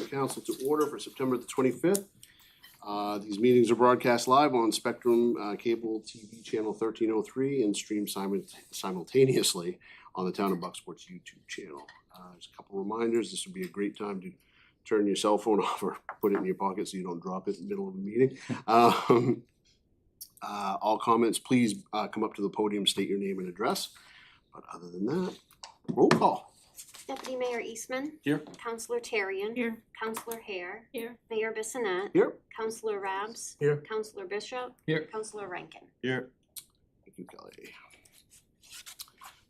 Council to order for September the 25th. These meetings are broadcast live on Spectrum Cable TV Channel 1303 and streamed simultaneously on the Town of Bucksport's YouTube channel. There's a couple reminders. This would be a great time to turn your cell phone off or put it in your pocket so you don't drop it in the middle of the meeting. All comments, please come up to the podium, state your name and address. But other than that, roll call. Deputy Mayor Eastman. Here. Councillor Tarian. Here. Councillor Hare. Here. Mayor Bissonnette. Here. Councillor Rabs. Here. Councillor Bishop. Here. Councillor Rankin. Here. Thank you, Kelly.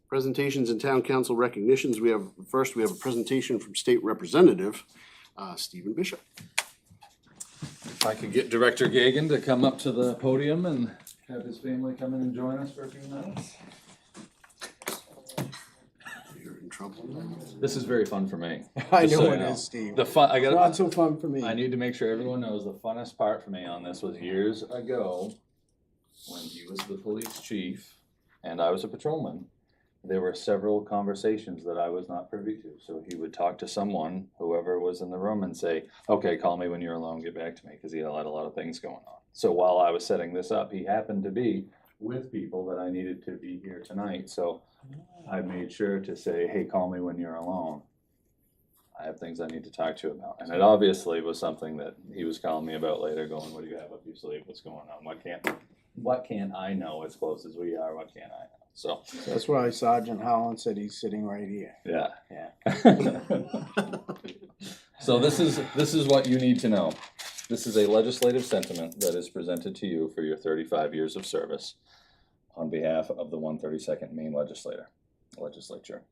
Presentations and town council recognitions. We have a presentation from State Representative Stephen Bishop. If I could get Director Gagan to come up to the podium and have his family come in and join us for a few minutes. You're in trouble. This is very fun for me. I Just know so it you know. is, Steve. The fun, Not so fun for me. I need to make sure everyone knows the funnest part for me on this was years ago when he was the police chief and I was a patrolman. There were several conversations that I was not privy to. So he would talk to someone, whoever was in the room, and say, okay, call me when you're alone, get back to me, because he had a lot of things going on. So while I was setting this up, he happened to be with people that I needed to be here tonight. So I made sure to say, hey, call me when you're alone. I have things I need to talk to you about. And it obviously was something that he was calling me about later, going, what do you have up your sleeve? What's going on? What can't I know as close as we are? What can't I know? So That's why Sergeant Holland said he's sitting right here. yeah. Yeah. So this is what you need to know. This is a legislative sentiment that is presented to you for your 35 years of service on behalf of the 132nd Maine Legislature.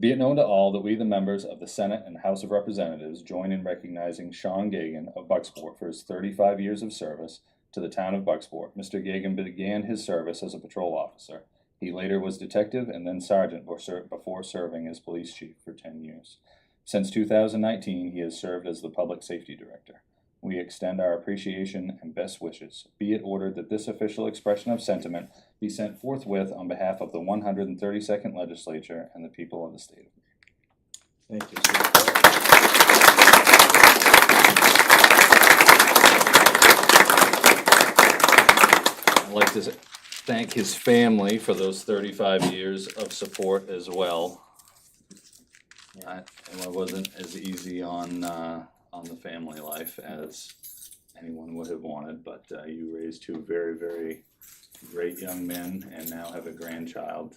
Be it known to all that we, the members of the Senate and House of Representatives, join in recognizing Sean Gagan of Bucksport for his 35 years of service to the town of Bucksport. Mr. Gagan began his service as a patrol officer. He later was detective and then sergeant before serving as police chief for 10 years. Since 2019, he has served as the public safety director. We extend our appreciation and best wishes. Be it ordered that this official expression of sentiment be sent forthwith on behalf of the 132nd Legislature and the people of the state of Maine. Thank you, sir. I'd like to thank his family for those 35 years of support as well. It wasn't as easy on the family life as anyone would have wanted, but you raised two very, very great young men and now have a grandchild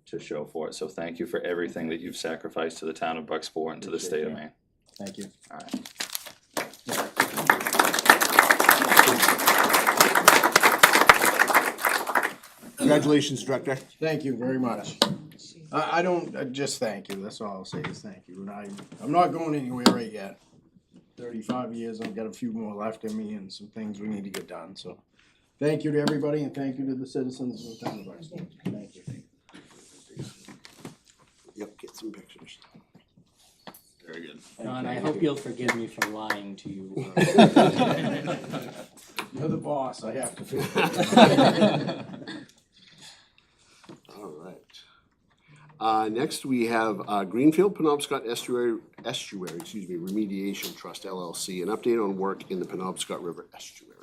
to show for it. So thank you for everything that you've sacrificed to the town of Bucksport and to the state of Maine. Thank you. All right. Congratulations, Director. Thank you very much. I don't, just thank you. That's all I'll say is thank you. And I'm not going anywhere right yet. 35 years, I've got a few more left in me and some things we need to get done. So thank you to everybody and thank you to the citizens of the town of Bucksport. Thank you. Yep, get some pictures. Very good. John, I hope you'll forgive me for lying to you. You're the boss, I have to feel. All right. Next, we have Greenfield Penobscot Estuary Remediation Trust LLC, an update on work in the Penobscot River Estuary.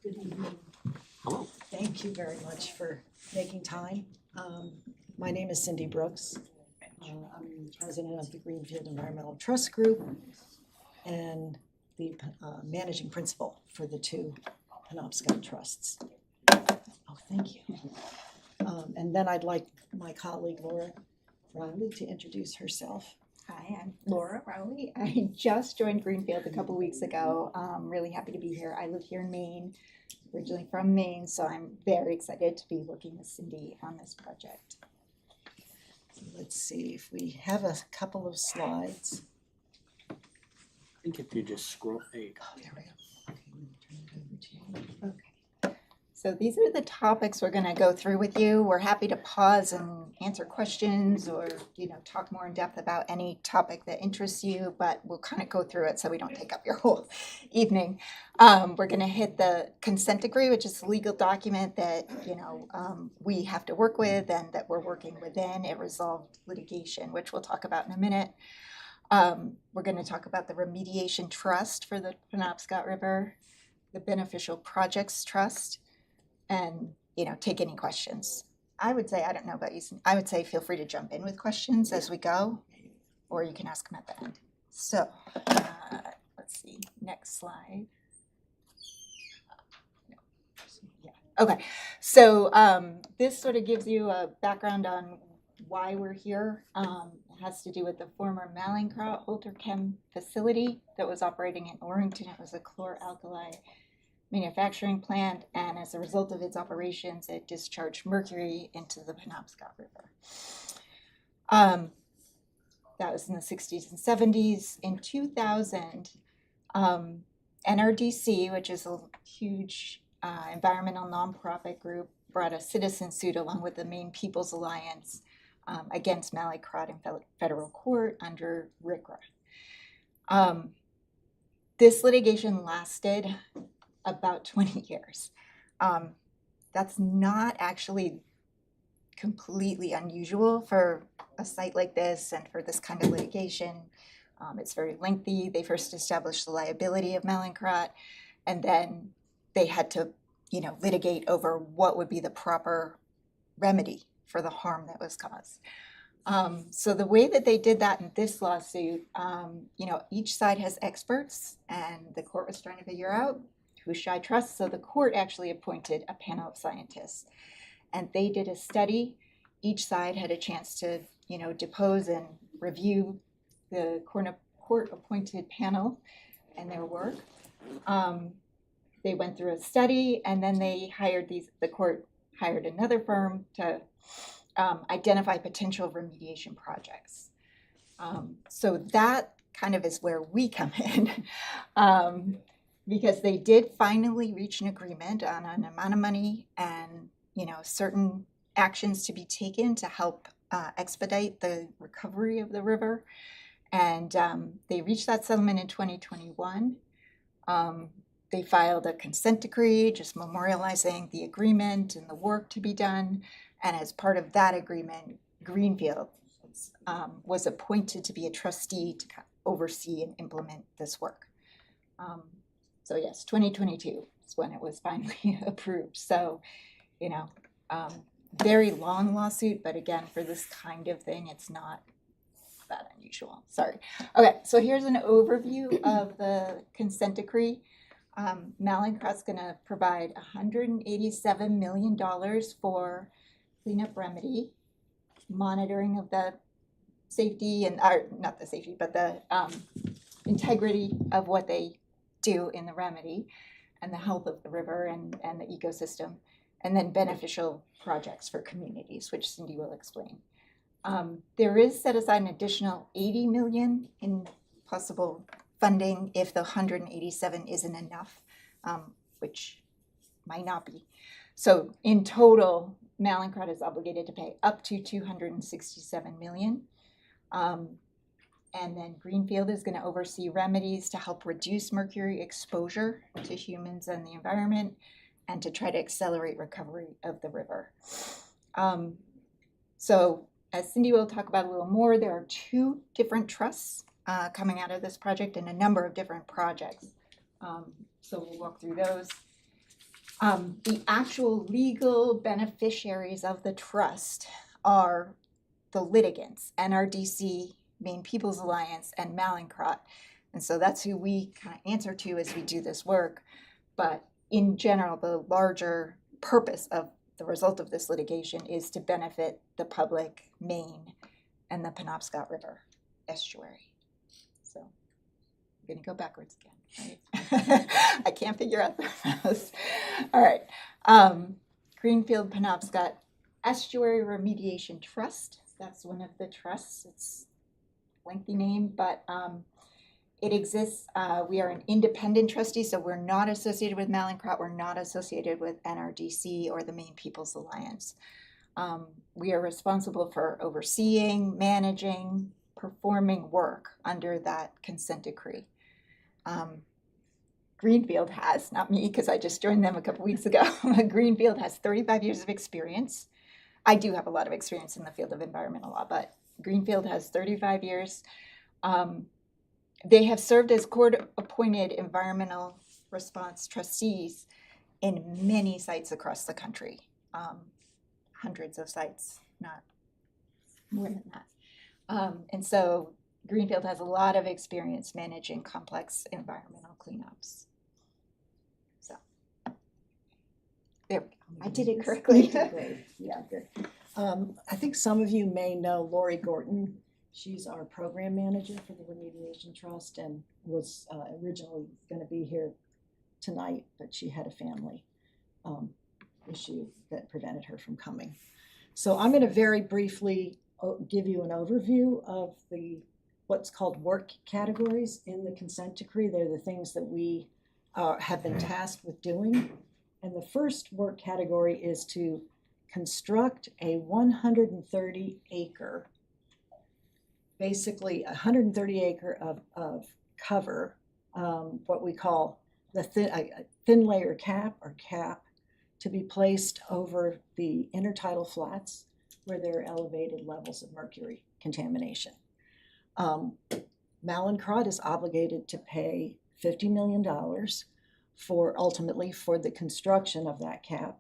Good evening. Hello. Thank you very much for making time. My name is Cindy Brooks. I'm president of the Greenfield Environmental Trust Group and the managing principal for the two Penobscot trusts. Oh, thank you. And then I'd like my colleague Laura Riley to introduce herself. Hi, I'm Laura Rowley. I just joined Greenfield a couple weeks ago. I'm really happy to be here. I live here in Maine, originally from Maine, so I'm very excited to be working with Cindy on this project. So let's see if we have a couple of slides. I think if you just scroll, there you go. Oh, there we go. Okay, let me turn it over to you. Okay. So these are the topics we're gonna go through with you. We're happy to pause and answer questions or, talk more in depth about any topic that interests you, but we'll kind of go through it so we don't take up your whole evening. We're gonna hit the consent decree, which is a legal document that, we have to work with and that we're working within. It resolved litigation, which we'll talk about in a minute. We're gonna talk about the remediation trust for the Penobscot River, the beneficial projects trust, and, take any questions. I would say, I don't know about you, I would say feel free to jump in with questions as we go, or you can ask them at the end. So, let's see, next slide. Yeah. Okay, so this sort of gives you a background on why we're here. It has to do with the former Mallinckrodt Holterchem facility that was operating in Orrington. It was a chlor-alkali manufacturing plant, and as a result of its operations, it discharged mercury into the Penobscot River. That was in the 60s and 70s. In 2000, NRDC, which is a huge environmental nonprofit group, brought a citizen suit along with the Maine People's Alliance against Mallinckrodt in federal court under RCRA. This litigation lasted about 20 years. That's not actually completely unusual for a site like this and for this kind of litigation. It's very lengthy. They first established the liability of Mallinckrodt, and then they had to, litigate over what would be the proper remedy for the harm that was caused. So the way that they did that in this lawsuit, each side has experts, and the court was trying to figure out who should I trust. So the court actually appointed a panel of scientists, and they did a study. Each side had a chance to, depose and review the court-appointed panel and their work. They went through a study, and then the court hired another firm to identify potential remediation projects. So that kind of is where we come in, because they did finally reach an agreement on an amount of money and, certain actions to be taken to help expedite the recovery of the river. And they reached that settlement in 2021. They filed a consent decree just memorializing the agreement and the work to be done. And as part of that agreement, Greenfield was appointed to be a trustee to oversee and implement this work. So yes, 2022 is when it was finally approved. So, very long lawsuit, but again, for this kind of thing, it's not that unusual. Sorry. Okay, so here's an overview of the consent decree. Mallinckrodt's going to provide $187 million for cleanup remedy, monitoring of the safety and, not the safety, but the integrity of what they do in the remedy and the health of the river and the ecosystem, and then beneficial projects for communities, which Cindy will explain. There is set aside an additional $80 million in possible funding if the 187 isn't enough, which might not be. So in total, Mallinckrodt is obligated to pay up to $267 million. And then Greenfield is going to oversee remedies to help reduce mercury exposure to humans and the environment, and to try to accelerate recovery of the river. So as Cindy will talk about a little more, there are 2 different trusts coming out of this project and a number of different projects. So we'll walk through those. The actual legal beneficiaries of the trust are the litigants, NRDC, Maine People's Alliance, and Mallinckrodt. And so that's who we kind of answer to as we do this work. But in general, the larger purpose of the result of this litigation is to benefit the public, Maine, and the Penobscot River estuary. So I'm going to go backwards again, right? I can't figure out the mouse. All right. Greenfield Penobscot Estuary Remediation Trust. That's one of the trusts. It's a lengthy name, but It exists, we are an independent trustee, so we're not associated with Mallinckrodt, we're not associated with NRDC or the Maine People's Alliance. We are responsible for overseeing, managing, performing work under that consent decree. Greenfield has, not me, because I just joined them a couple weeks ago. Greenfield has 35 years of experience. I do have a lot of experience in the field of environmental law, but Greenfield has 35 years. They have served as court-appointed environmental response trustees in many sites across the country. Hundreds of sites, not more than that. And so Greenfield has a lot of experience managing complex environmental cleanups. So, there, I did it correctly. You did great. You did great. I think some of you may know Lori Gorton. She's our program manager for the Remediation Trust and was originally going to be here tonight, but she had a family issue that prevented her from coming. So I'm going to very briefly give you an overview of what's called work categories in the consent decree. They're the things that we have been tasked with doing. And the first work category is to construct a 130 acre, basically 130 acre of cover, what we call the thin layer cap or cap, to be placed over the intertidal flats where there are elevated levels of mercury contamination. Mallinckrodt is obligated to pay $50 million ultimately for the construction of that cap,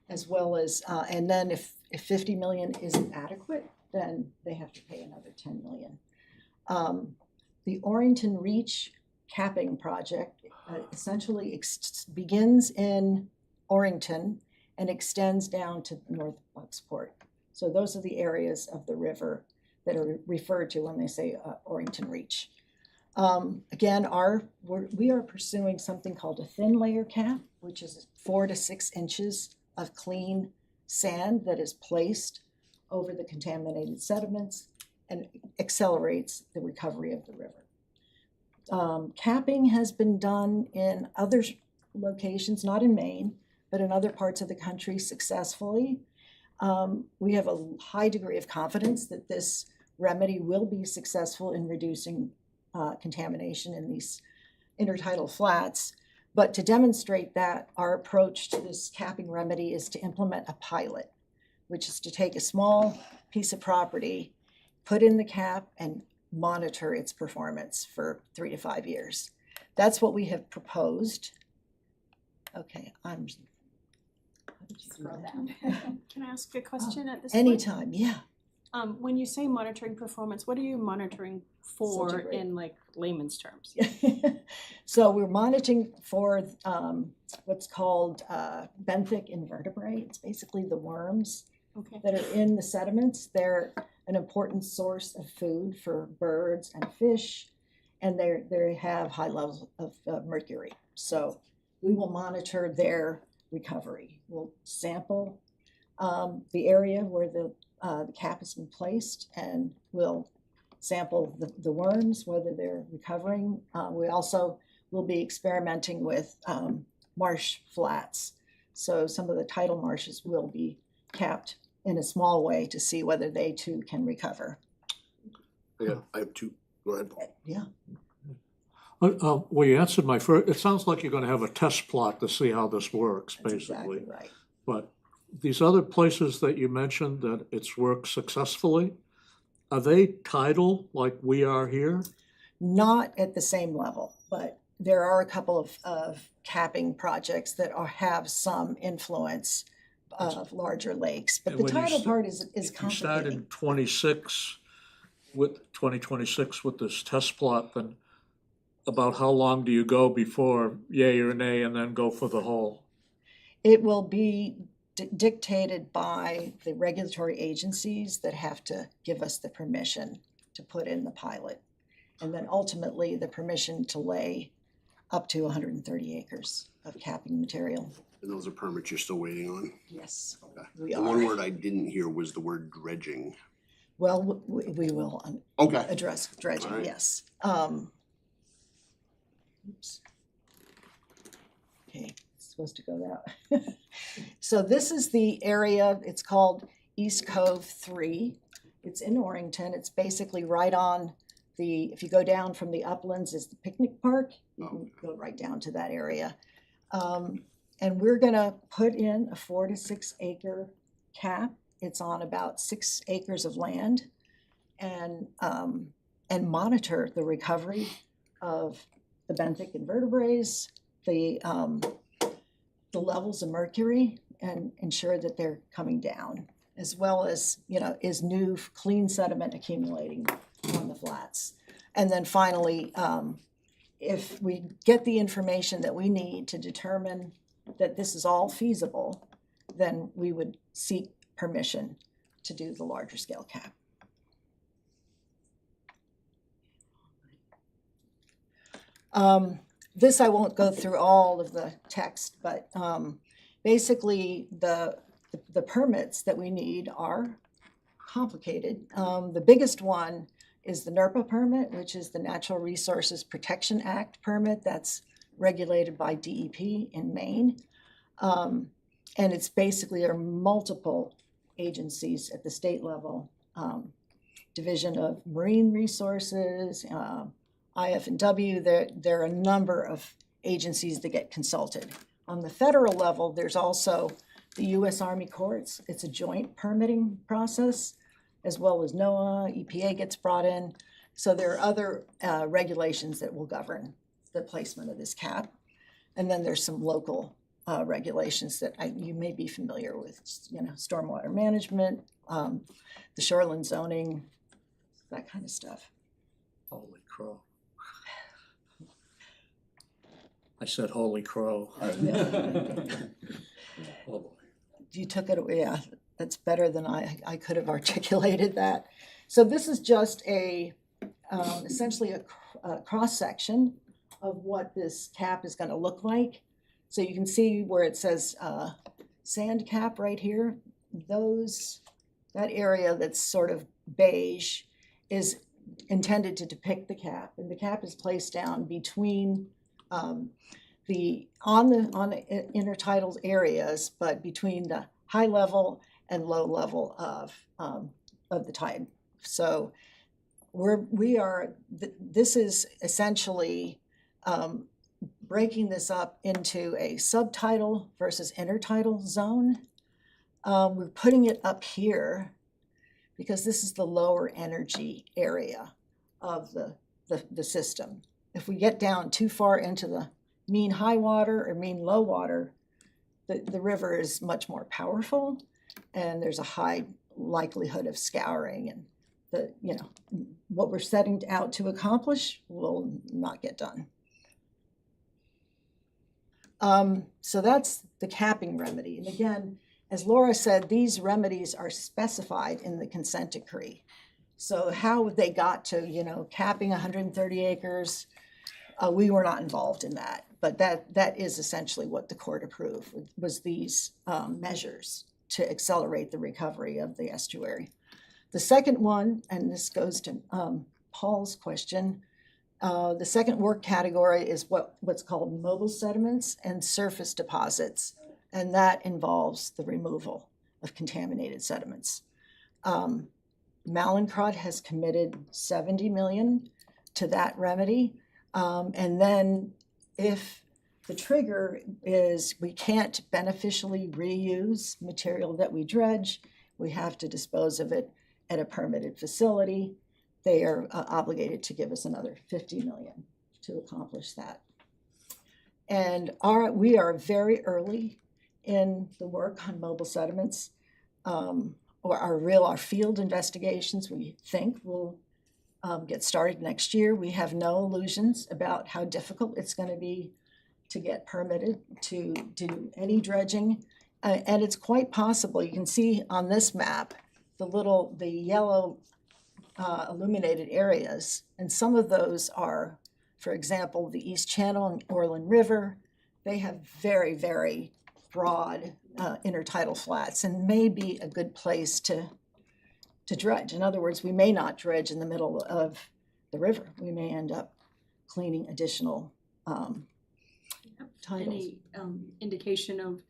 as well as, and then if 50 million isn't adequate, then they have to pay another 10 million. The Orrington Reach capping project essentially begins in Orrington and extends down to North Bucksport. So those are the areas of the river that are referred to when they say Orrington Reach. Again, we are pursuing something called a thin layer cap, which is 4 to 6 inches of clean sand that is placed over the contaminated sediments and accelerates the recovery of the river. Capping has been done in other locations, not in Maine, but in other parts of the country successfully. We have a high degree of confidence that this remedy will be successful in reducing contamination in these intertidal flats. But to demonstrate that, our approach to this capping remedy is to implement a pilot, which is to take a small piece of property, put in the cap, and monitor its performance for 3 to 5 years. That's what we have proposed. Okay, how did you do Scroll that? down. Can I ask a question at this point? Anytime, yeah. When you say monitoring performance, what are you monitoring for Such a great- in like layman's terms? So we're monitoring for what's called benthic invertebrate. It's basically the worms Okay. that are in the sediments. They're an important source of food for birds and fish, and they have high levels of mercury. So we will monitor their recovery. We'll sample the area where the cap has been placed, and we'll sample the worms, whether they're recovering. We also will be experimenting with marsh flats. So some of the tidal marshes will be capped in a small way to see whether they too can recover. I have two, go ahead. Yeah. Well, you answered my first, it sounds like you're gonna have a test plot to see how this works, That's basically. exactly right. But these other places that you mentioned that it's worked successfully, are they tidal like we are here? Not at the same level, but there are a couple of capping projects that have some influence of larger lakes. But And the when you tidal st- part is You start complicated. in 2026 with this test plot, then about how long do you go before yay or nay and then go for the whole? It will be dictated by the regulatory agencies that have to give us the permission to put in the pilot. And then ultimately the permission to lay up to 130 acres of capping material. And those are permits you're still waiting on? Yes, Okay. we The one are. word I didn't hear was the word dredging. Well, we will Okay. address dredging, All right. yes. Oops. Okay, it's supposed to go that. So this is the area, it's called East Cove 3. It's in Orrington. It's basically right on the, if you go down from the uplands is the picnic park. You can go right down to that area. And we're gonna put in a 4 to 6 acre cap. It's on about 6 acres of land and monitor the recovery of the benthic invertebrates, the levels of mercury, and ensure that they're coming down, as well as, is new clean sediment accumulating on the flats. And then finally, if we get the information that we need to determine that this is all feasible, then we would seek permission to do the larger scale cap. This I won't go through all of the text, but basically the permits that we need are complicated. The biggest one is the NERPA permit, which is the Natural Resources Protection Act permit that's regulated by DEP in Maine. And it's basically there are multiple agencies at the state level, Division of Marine Resources, IF&W, there are a number of agencies that get consulted. On the federal level, there's also the U.S. Army Courts. It's a joint permitting process, as well as NOAA, EPA gets brought in. So there are other regulations that will govern the placement of this cap. And then there's some local regulations that you may be familiar with, stormwater management, the shoreline zoning, that kind of stuff. Holy crow. I said holy crow. Oh, boy. You took it away, yeah, that's better than I could have articulated that. So this is just essentially a cross-section of what this cap is gonna look like. So you can see where it says sand cap right here. That area that's sort of beige is intended to depict the cap, and the cap is placed down between on the intertidal areas, but between the high level and low level of the tide. So this is essentially breaking this up into a subtidal versus intertidal zone. We're putting it up here because this is the lower energy area of the system. If we get down too far into the mean high water or mean low water, the river is much more powerful, and there's a high likelihood of scouring, and what we're setting out to accomplish will not get done. So that's the capping remedy. And again, as Laura said, these remedies are specified in the consent decree. So how they got to, capping 130 acres, we were not involved in that. But that is essentially what the court approved, was these measures to accelerate the recovery of the estuary. The second one, and this goes to Paul's question, the second work category is what's called mobile sediments and surface deposits, and that involves the removal of contaminated sediments. Mallinckrodt has committed $70 million to that remedy, and then if the trigger is we can't beneficially reuse material that we dredge, we have to dispose of it at a permitted facility, they are obligated to give us another $50 million to accomplish that. And we are very early in the work on mobile sediments. Our field investigations, we think, will get started next year. We have no illusions about how difficult it's going to be to get permitted to do any dredging. And it's quite possible, you can see on this map, the yellow illuminated areas, and some of those are, for example, the East Channel and Orland River. They have very, very broad intertidal flats and may be a good place to dredge. In other words, we may not dredge in the middle of the river. We may end up cleaning additional titles. Any indication of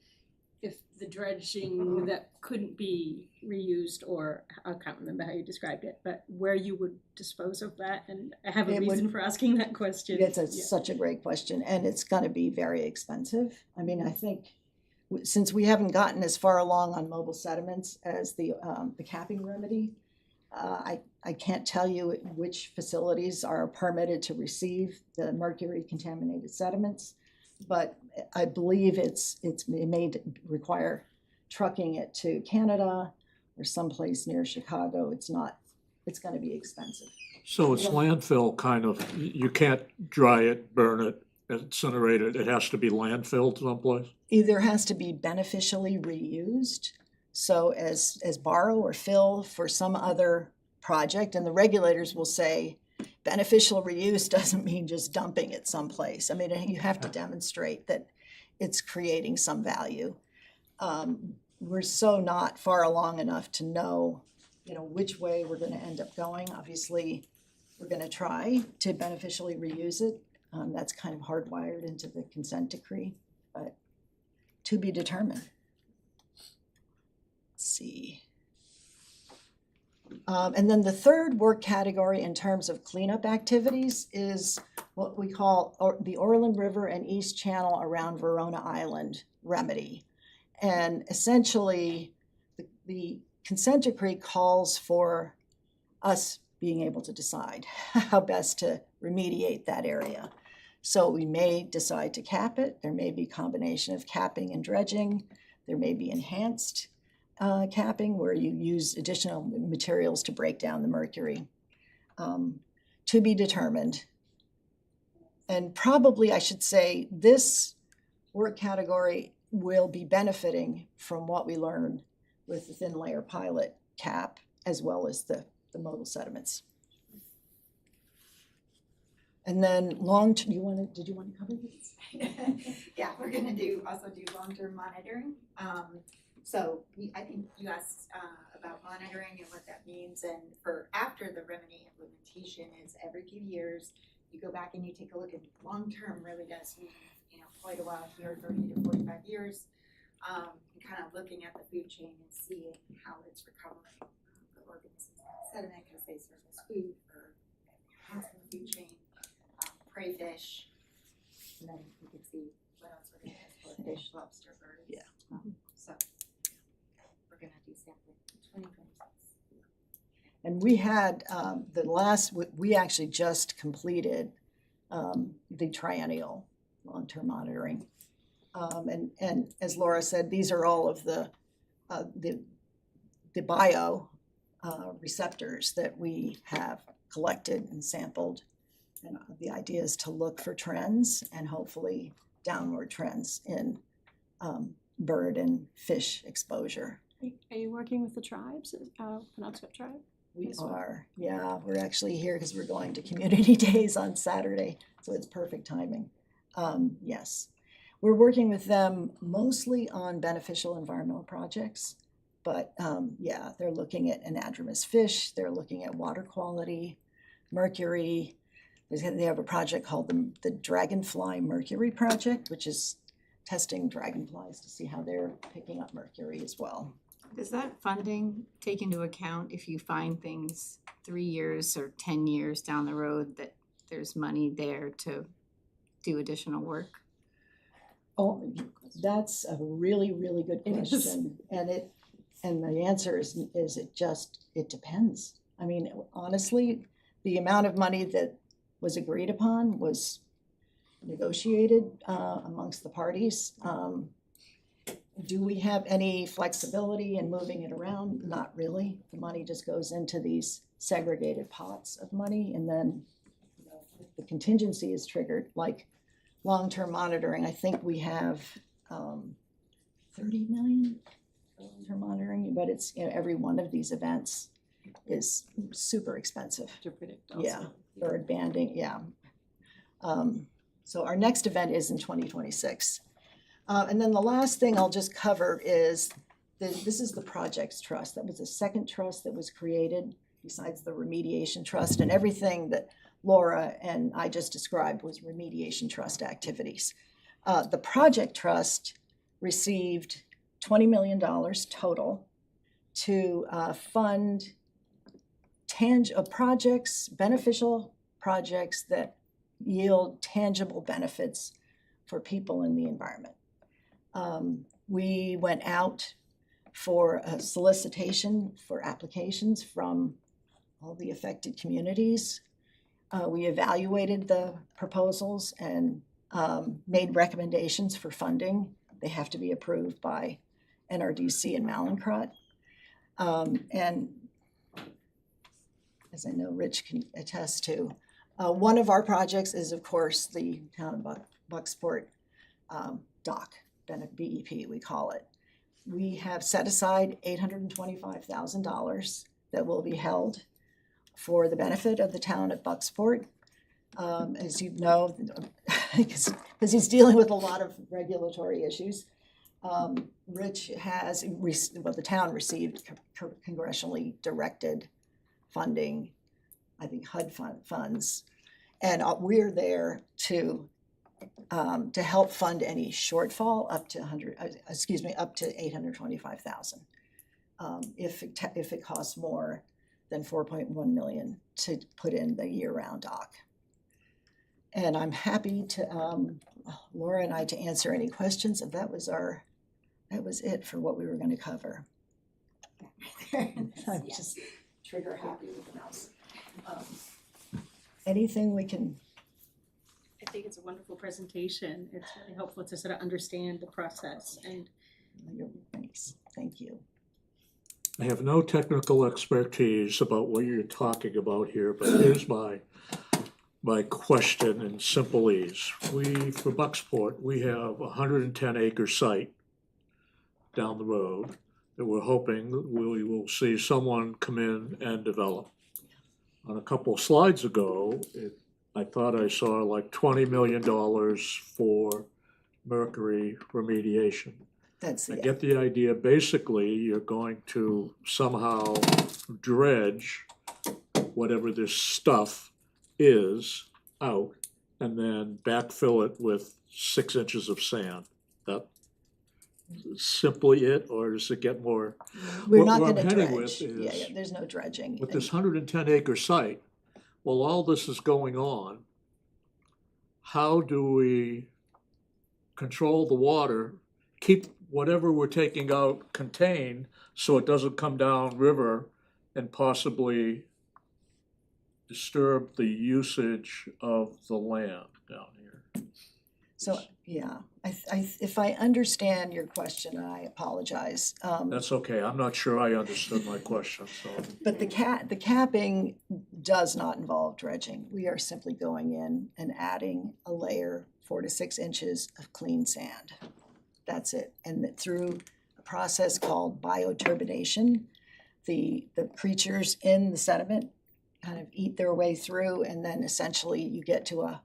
if the dredging that couldn't be reused, or I can't remember how you described it, but where you would dispose of that? And I have a It would- reason for asking that question. It's Yeah. such a great question, and it's gonna be very expensive. I mean, I think since we haven't gotten as far along on mobile sediments as the capping remedy, I can't tell you which facilities are permitted to receive the mercury contaminated sediments, but I believe it may require trucking it to Canada or someplace near Chicago. It's gonna be expensive. So it's landfill kind of, you can't dry it, burn it, incinerate it, it has to be landfilled someplace? Either has to be beneficially reused, so as borrow or fill for some other project, and the regulators will say beneficial reuse doesn't mean just dumping it someplace. I mean, you have to demonstrate that it's creating some value. We're so not far along enough to know, which way we're gonna end up going. Obviously, we're gonna try to beneficially reuse it. That's kind of hardwired into the consent decree, but to be determined. Let's see. And then the third work category in terms of cleanup activities is what we call the Orland River and East Channel around Verona Island remedy. And essentially, the consent decree calls for us being able to decide how best to remediate that area. So we may decide to cap it. There may be a combination of capping and dredging. There may be enhanced capping where you use additional materials to break down the mercury. To be determined. And probably I should say this work category will be benefiting from what we learned with the thin layer pilot cap as well as the modal sediments. And then did you want to cover this? Yeah, we're gonna also do long-term monitoring. I think you asked about monitoring and what that means, and for after the remedy implementation is every few years, you go back and you take a look at long-term really does mean, quite a while here, 30 to 45 years, and kind of looking at the food chain and seeing how it's recovering the organisms in the sediment because they serve as food for enhancing the food chain, prey fish, and then you can see what else we're gonna have for fish, lobster, birds. Yeah. So we're gonna do sampling in 2026. And we had we actually just completed the triennial long-term monitoring. And as Laura said, these are all of the bio receptors that we have collected and sampled. And the idea is to look for trends and hopefully downward trends in bird and fish exposure. Are you working with the tribes, Penobscot tribe? We Yes, sir. are, yeah, we're actually here because we're going to community days on Saturday, so it's perfect timing. Yes, we're working with them mostly on beneficial environmental projects, but yeah, they're looking at anadromous fish, they're looking at water quality, mercury. They have a project called the Dragonfly Mercury Project, which is testing dragonflies to see how they're picking up mercury as well. Does that funding take into account if you find things 3 years or 10 years down the road that there's money there to do additional work? Oh, that's a really, really good question. And the answer is it depends. I mean, honestly, the amount of money that was agreed upon was negotiated amongst the parties. Do we have any flexibility in moving it around? Not really. The money just goes into these segregated pots of money, and then the contingency is triggered, like long-term monitoring. I think we have 30 million for long-term monitoring, but it's, every one of these events is super expensive. To predict also. Yeah, bird banding, yeah. So our next event is in 2026. And then the last thing I'll just cover is, this is the Projects Trust. That was the second trust that was created besides the Remediation Trust, and everything that Laura and I just described was remediation trust activities. The project trust received $20 million total to fund projects, beneficial projects that yield tangible benefits for people in the environment. We went out for a solicitation for applications from all the affected communities. We evaluated the proposals and made recommendations for funding. They have to be approved by NRDC and Mallinckrodt. And as I know Rich can attest to, one of our projects is, of course, the town of Bucksport dock, BEP we call it. We have set aside $825,000 that will be held for the benefit of the town of Bucksport. As you know, because he's dealing with a lot of regulatory issues. Rich has, the town received congressionally directed funding, I think HUD funds, and we're there to help fund any shortfall up to up to $825,000. If it costs more than $4.1 million to put in the year-round dock. And I'm happy to Laura and I to answer any questions. If that was it for what we were going to cover. I'm just trigger happy with the mouse. Anything we can. I think it's a wonderful presentation. It's really helpful to sort of understand the process and. Thanks. Thank you. I have no technical expertise about what you're talking about here, but here's my question in simple ease. For Bucksport, we have a 110-acre site down the road that we're hoping we will see someone come in and develop. On a couple of slides ago, I thought I saw like $20 million for mercury remediation. I get the idea. Basically, you're going to somehow dredge whatever this stuff is out and then backfill it with 6 inches of sand. That simply it, or does it get more? We're not what going to I'm heading dredge. with is, There's no dredging. with this 110-acre site, while all this is going on, how do we control the water, keep whatever we're taking out contained so it doesn't come down river and possibly disturb the usage of the land down here? So, yeah, if I understand your question, and I apologize. That's okay. I'm not sure I understood my question, so. But the capping does not involve dredging. We are simply going in and adding a layer 4 to 6 inches of clean sand. That's it. And through a process called bioturbidation, the creatures in the sediment kind of eat their way through, and then essentially you get to a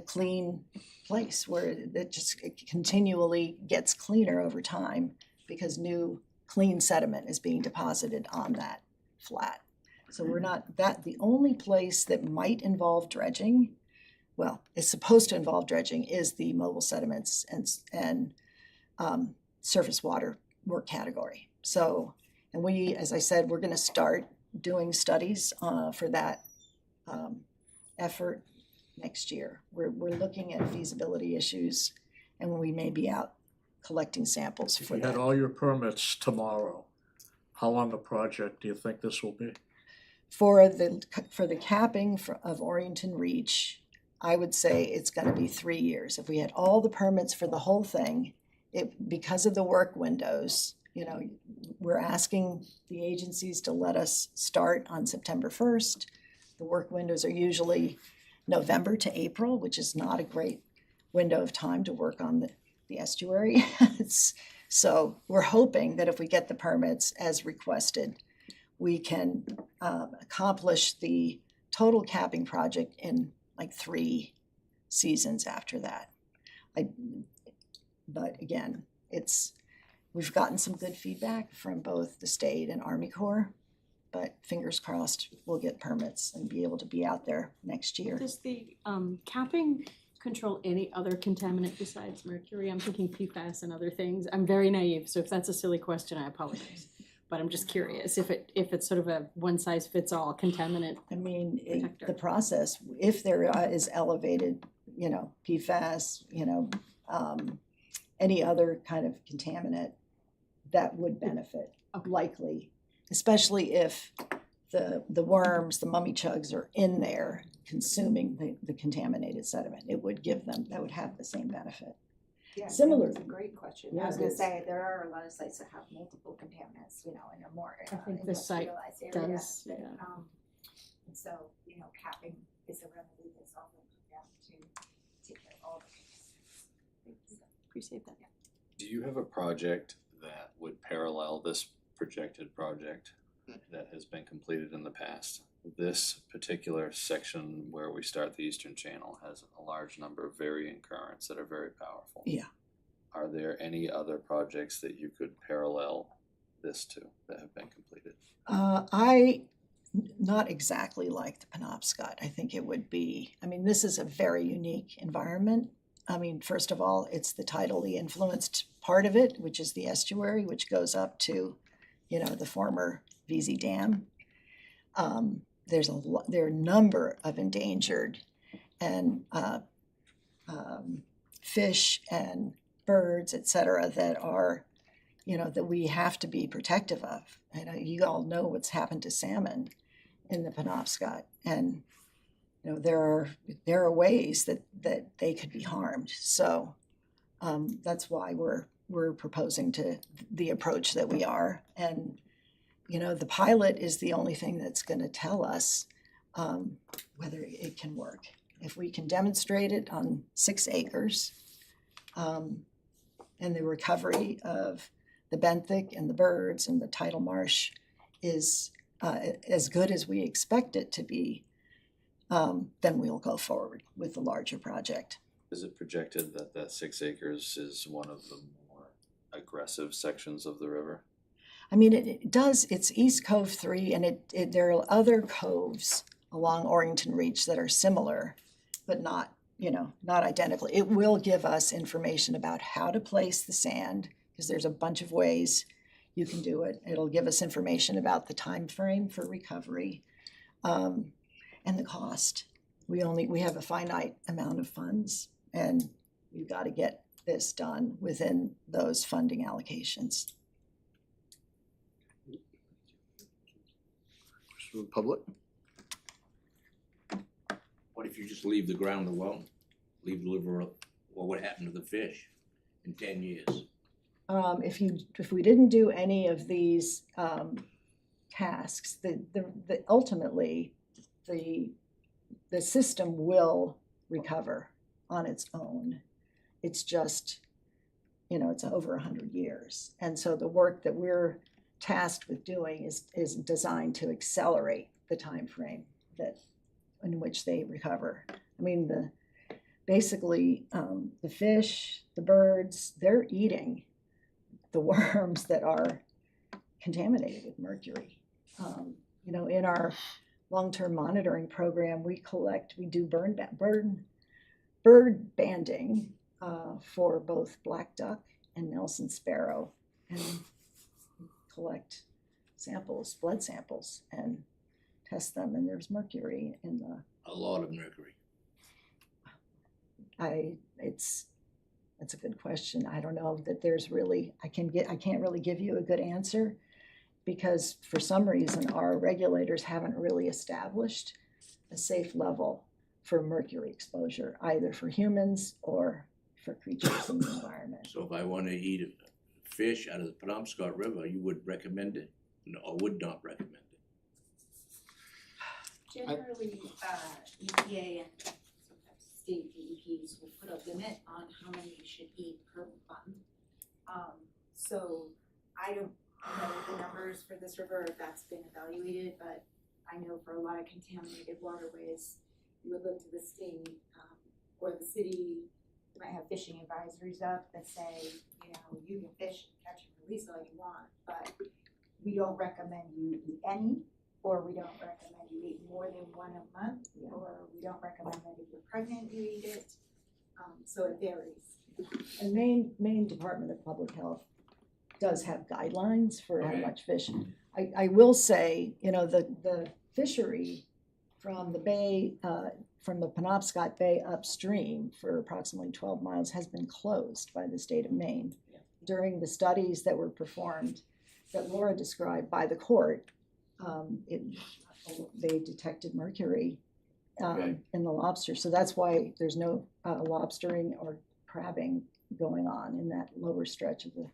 clean place where it just continually gets cleaner over time because new clean sediment is being deposited on that flat. So we're not the only place that might involve dredging, well, it's supposed to involve dredging, is the mobile sediments and surface water work category. So, and we, as I said, we're going to start doing studies for that effort next year. We're looking at feasibility issues, and we may be out collecting samples for If you that. had all your permits tomorrow, how long a project do you think this will be? For the capping of Orrington Reach, I would say it's going to be 3 years. If we had all the permits for the whole thing, because of the work windows, we're asking the agencies to let us start on September 1st. The work windows are usually November to April, which is not a great window of time to work on the estuary. So we're hoping that if we get the permits as requested, we can accomplish the total capping project in like 3 seasons after that. But again, we've gotten some good feedback from both the state and Army Corps, but fingers crossed, we'll get permits and be able to be out there next year. Does the capping control any other contaminant besides mercury? I'm thinking PFAS and other things. I'm very naive, so if that's a silly question, I apologize. But I'm just curious if it's sort of a one size fits all contaminant. I mean, Protector. the process, if there is elevated, PFAS, any other kind of contaminant, that would benefit Okay. likely, especially if the worms, the mummy chugs are in there consuming the contaminated sediment. It would that would have the same benefit. Yeah, Similar- That's a great question. Yeah, I was it gonna is. say, there are a lot of sites that have multiple contaminants, in a more I think this site industrialized area. Does, yeah. And so, capping is a remedy that's often put down to take care of all the things. Appreciate that. Do you have a project that would parallel this projected project that has been completed in the past? This particular section where we start the Eastern Channel has a large number of varying currents that are very powerful. Yeah. Are there any other projects that you could parallel this to that have been completed? Not exactly like the Penobscot. I think it would be, this is a very unique environment. First of all, it's the tidally influenced part of it, which is the estuary, which goes up to, the former VZ Dam. There are a number of endangered and fish and birds, et cetera, that are, that we have to be protective of. And you all know what's happened to salmon in the Penobscot, and there are ways that they could be harmed. So that's why we're proposing to the approach that we are. And the pilot is the only thing that's going to tell us whether it can work. If we can demonstrate it on 6 acres, and the recovery of the benthic and the birds and the tidal marsh is as good as we expect it to be, then we'll go forward with the larger project. Is it projected that that 6 acres is one of the more aggressive sections of the river? It does, it's East Cove 3, and there are other coves along Orrington Reach that are similar, but not identical. It will give us information about how to place the sand, because there's a bunch of ways you can do it. It'll give us information about the time frame for recovery, and the cost. We have a finite amount of funds, and we've got to get this done within those funding allocations. Question from the public? What if you just leave the ground alone? Leave the liver up? What would happen to the fish in 10 years? If we didn't do any of these tasks, ultimately the system will recover on its own. It's just, it's over 100 years, and so the work that we're tasked with doing is designed to accelerate the time frame in which they recover. Basically, the fish, the birds, they're eating the worms that are contaminated with mercury. In our long-term monitoring program, we do bird banding for both black duck and Nelson sparrow, and collect blood samples, and test them, and there's mercury in the. A lot of mercury. That's a good question. I don't know that there's really, I can't really give you a good answer, because for some reason our regulators haven't really established a safe level for mercury exposure, either for humans or for creatures in the environment. So if I want to eat a fish out of the Penobscot River, you would recommend it? No, or would not recommend it? Generally, EPA and sometimes state DEPs will put a limit on how many you should eat per fund. So I don't know the numbers for this river, if that's been evaluated, but I know for a lot of contaminated waterways, you would look to the state or the city. You might have fishing advisories up that say, you can fish, catch and release all you want, but we don't recommend you eat any or we don't recommend you eat more than one a month, or we don't recommend that if you're pregnant, you eat it. So it varies. And Maine Department of Public Health does have guidelines for how much fish. I will say, you know, the fishery from the bay, from the Penobscot Bay upstream for approximately 12 miles has been closed by the state of Maine. During the studies that were performed, that Laura described by the court, they detected mercury in the lobster. So that's why there's no lobstering or crabbing going on in that lower stretch of the river.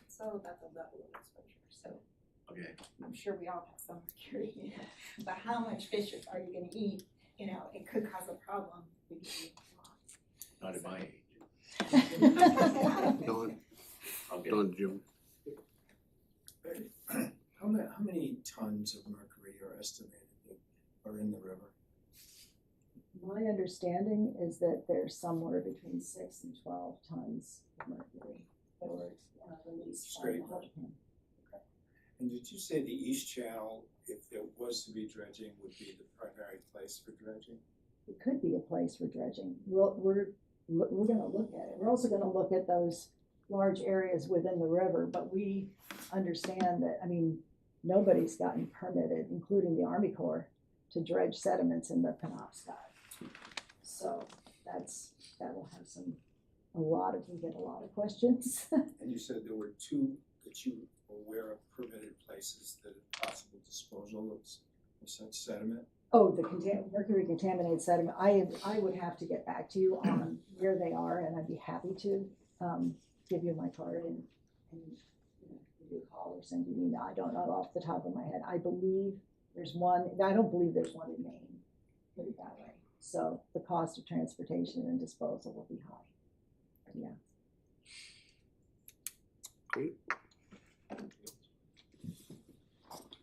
It's all about the level of exposure, so Okay. I'm sure we all have some mercury. But how much fish are you gonna eat, you know, it could cause a problem if you eat a lot. Not at my age. Don, I'll get Don, Jim. How many tons of mercury are estimated that are in the river? My understanding is that there's somewhere between 6 and 12 tons of mercury that were released by the Straight. hurricane. And did you say the East Channel, if there was to be dredging, would be the primary place for dredging? It could be a place for dredging. We're gonna look at it. We're also gonna look at those large areas within the river, but we understand that, I mean, nobody's gotten permitted, including the Army Corps, to dredge sediments in the Penobscot. So that'll have we get a lot of questions. And you said there were two that you were aware of permitted places that are possible disposal of such sediment? Oh, the mercury contaminated sediment, I would have to get back to you on where they are, and I'd be happy to give you my card and you know, give you a call or send you an email. I don't know off the top of my head. I believe there's one, I don't believe there's one in Maine, put it that way. So the cost of transportation and disposal will be high. Yeah. Great.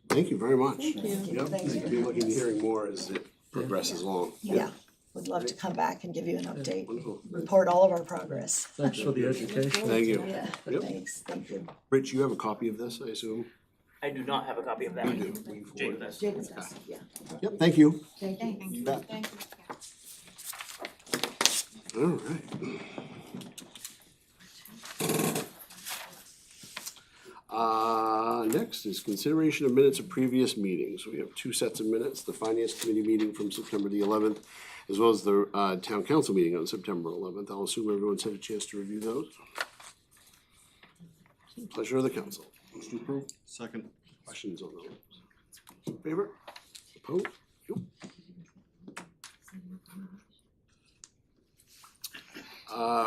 Thank you very much. Thank you. Yep, Thanks for be looking to hearing more as it progresses along. Yeah, would love to come back and give you an update, Wonderful. report all of our progress. Thanks for the education. Thank you. Yeah, Yep. thanks, thank you. Rich, you have a copy of this, I assume? I do not have a copy of that. You do. Will you forward Jake it? does. Jacob does, yeah. Yep, thank you. Thank you. Thank You bet. Thank you. All right. Next is consideration of minutes of previous meetings. We have two sets of minutes, the finance committee meeting from September the 11th, as well as the town council meeting on September 11th. I'll assume everyone's had a chance to review those. Pleasure of the council. Motion to approve. Second. Questions on those? In favor? Opposed? Yep.